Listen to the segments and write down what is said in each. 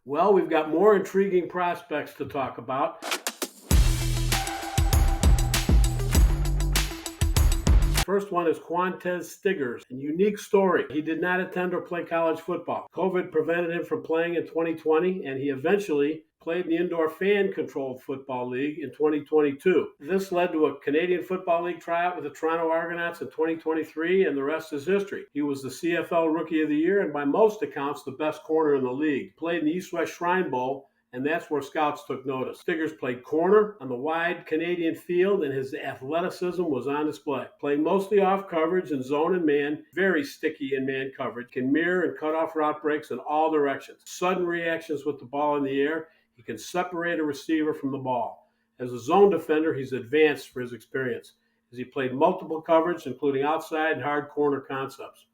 Well, we've got more intriguing prospects to talk about. First one is Qwan'tez Stiggers. A unique story. He did not attend or play college football. COVID prevented him from playing in 2020, and he eventually played in the indoor fan-controlled football league in 2022. This led to a Canadian Football League tryout with the Toronto Argonauts in 2023, and the rest is history. He was the CFL Rookie of the Year, and by most accounts, the best corner in the league. Played in the East-West Shrine Bowl, and that's where scouts took notice. Stiggers played corner on the wide Canadian field, and his athleticism was on display. Playing mostly off coverage in zone and man, very sticky in man coverage, can mirror and cut off route breaks in all directions. Sudden reactions with the ball in the air, he can separate a receiver from the ball. As a zone defender, he's advanced for his experience, as he played multiple coverage, including outside and hard corner concepts.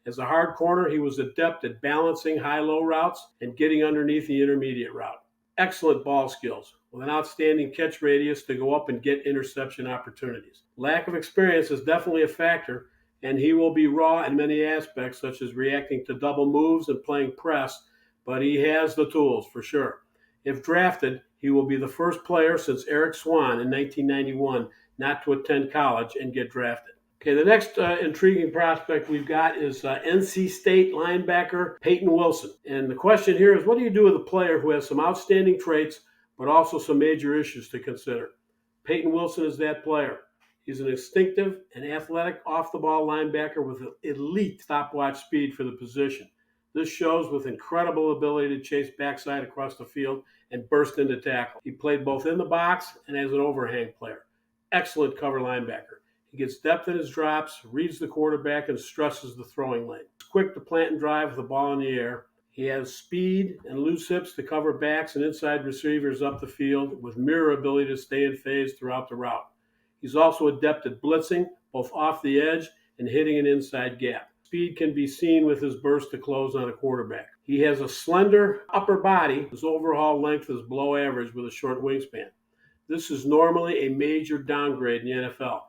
As a hard corner, he was adept at balancing high-low routes and getting underneath the intermediate route. Excellent ball skills, with an outstanding catch radius to go up and get interception opportunities. Lack of experience is definitely a factor, and he will be raw in many aspects, such as reacting to double moves and playing press, but he has the tools for sure. If drafted, he will be the first player since Eric Swan in 1991 not to attend college and get drafted. Okay, the next intriguing prospect we've got is NC State linebacker Payton Wilson. And the question here is, what do you do with a player who has some outstanding traits, but also some major issues to consider? Payton Wilson is that player. He's an instinctive and athletic off-the-ball linebacker with elite stopwatch speed for the position. This shows with incredible ability to chase backside across the field and burst into tackle. He played both in the box and as an overhang player. Excellent cover linebacker. He gets depth in his drops, reads the quarterback, and stresses the throwing lane. He's quick to plant and drive with the ball in the air. He has speed and loose hips to cover backs and inside receivers up the field with mirror ability to stay in phase throughout the route. He's also adept at blitzing, both off the edge and hitting an inside gap. Speed can be seen with his burst to close on a quarterback. He has a slender upper body. His overall length is below average with a short wingspan. This is normally a major downgrade in the NFL,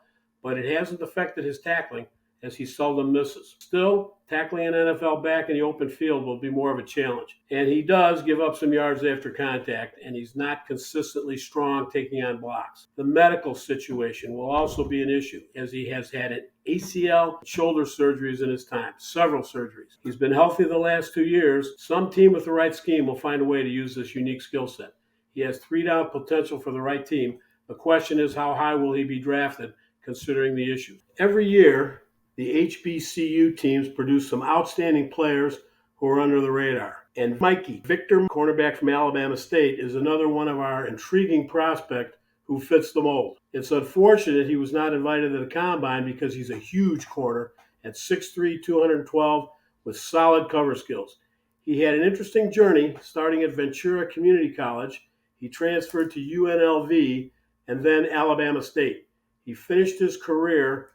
but it hasn't affected his tackling, as he seldom misses. Still, tackling an NFL back in the open field will be more of a challenge. And he does give up some yards after contact, and he's not consistently strong taking on blocks. The medical situation will also be an issue, as he has had an ACL and shoulder surgeries in his time, several surgeries. He's been healthy the last 2 years. Some team with the right scheme will find a way to use this unique skill set. He has 3-down potential for the right team. The question is, how high will he be drafted, considering the issues? Every year, the HBCU teams produce some outstanding players who are under the radar. And Mikey Victor, cornerback from Alabama State, is another one of our intriguing prospects who fits the mold. It's unfortunate he was not invited to the combine because he's a huge corner at 6'3", 212, with solid cover skills. He had an interesting journey starting at Ventura Community College. He transferred to UNLV and then Alabama State. He finished his career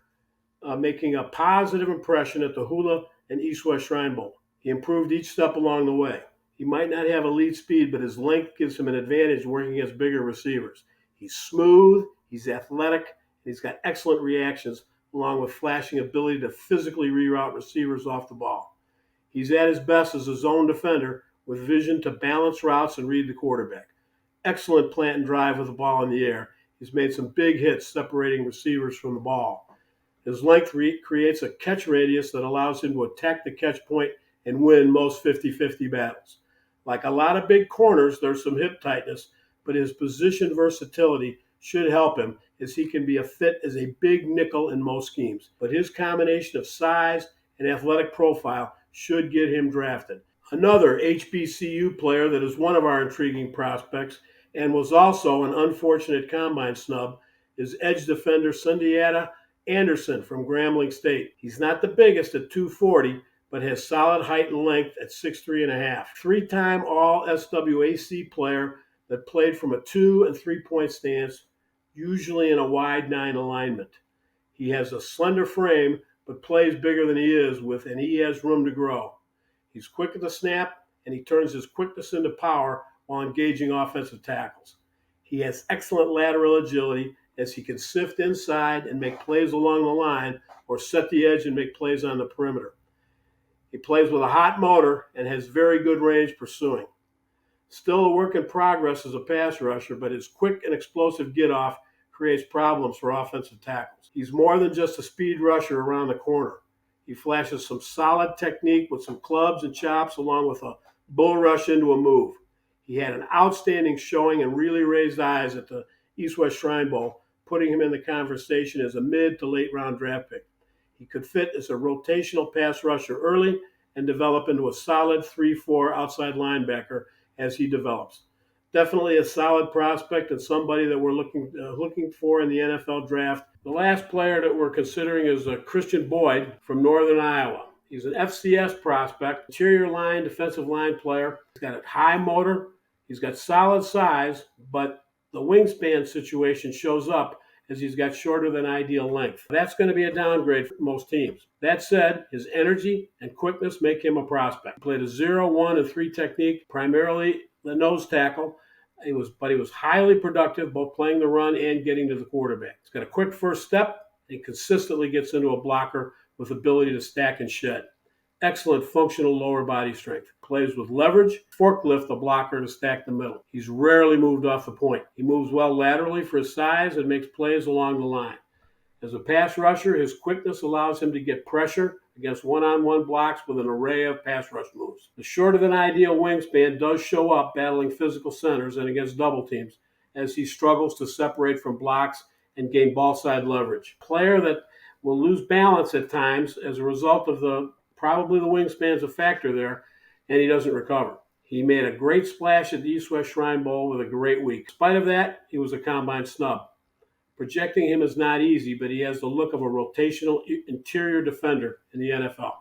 making a positive impression at the Hula and East-West Shrine Bowl. He improved each step along the way. He might not have elite speed, but his length gives him an advantage working against bigger receivers. He's smooth, he's athletic, and he's got excellent reactions, along with flashing ability to physically reroute receivers off the ball. He's at his best as a zone defender with vision to balance routes and read the quarterback. Excellent plant and drive with the ball in the air. He's made some big hits separating receivers from the ball. His length creates a catch radius that allows him to attack the catch point and win most 50-50 battles. Like a lot of big corners, there's some hip tightness, but his position versatility should help him, as he can be a fit as a big nickel in most schemes. But his combination of size and athletic profile should get him drafted. Another HBCU player that is one of our intriguing prospects and was also an unfortunate combine snub is edge defender Sundiata Anderson from Grambling State. He's not the biggest at 240, but has solid height and length at 6'3.5". Three-time All-SWAC player that played from a 2 and 3-point stance, usually in a wide 9 alignment. He has a slender frame, but plays bigger than he is with, and he has room to grow. He's quick at the snap, and he turns his quickness into power while engaging offensive tackles. He has excellent lateral agility, as he can sift inside and make plays along the line, or set the edge and make plays on the perimeter. He plays with a hot motor and has very good range pursuing. Still a work in progress as a pass rusher, but his quick and explosive get-off creates problems for offensive tackles. He's more than just a speed rusher around the corner. He flashes some solid technique with some clubs and chops along with a bull rush into a move. He had an outstanding showing and really raised eyes at the East-West Shrine Bowl, putting him in the conversation as a mid to late round draft pick. He could fit as a rotational pass rusher early and develop into a solid 3-4 outside linebacker as he develops. Definitely a solid prospect and somebody that we're looking for in the NFL draft. The last player that we're considering is Khristian Boyd from Northern Iowa. He's an FCS prospect, interior line, defensive line player. He's got a high motor. He's got solid size, but the wingspan situation shows up as he's got shorter than ideal length. That's going to be a downgrade for most teams. That said, his energy and quickness make him a prospect. He played a 0, 1, and 3 technique, primarily the nose tackle. He was highly productive, both playing the run and getting to the quarterback. He's got a quick first step and consistently gets into a blocker with ability to stack and shed. Excellent functional lower body strength. Plays with leverage, forklift the blocker to stack the middle. He's rarely moved off the point. He moves well laterally for his size and makes plays along the line. As a pass rusher, his quickness allows him to get pressure against one-on-one blocks with an array of pass rush moves. The shorter than ideal wingspan does show up battling physical centers and against double teams as he struggles to separate from blocks and gain ball side leverage. Player that will lose balance at times as a result of probably the wingspan's a factor there, and he doesn't recover. He made a great splash at the East-West Shrine Bowl with a great week. In spite of that, he was a combine snub. Projecting him is not easy, but he has the look of a rotational interior defender in the NFL.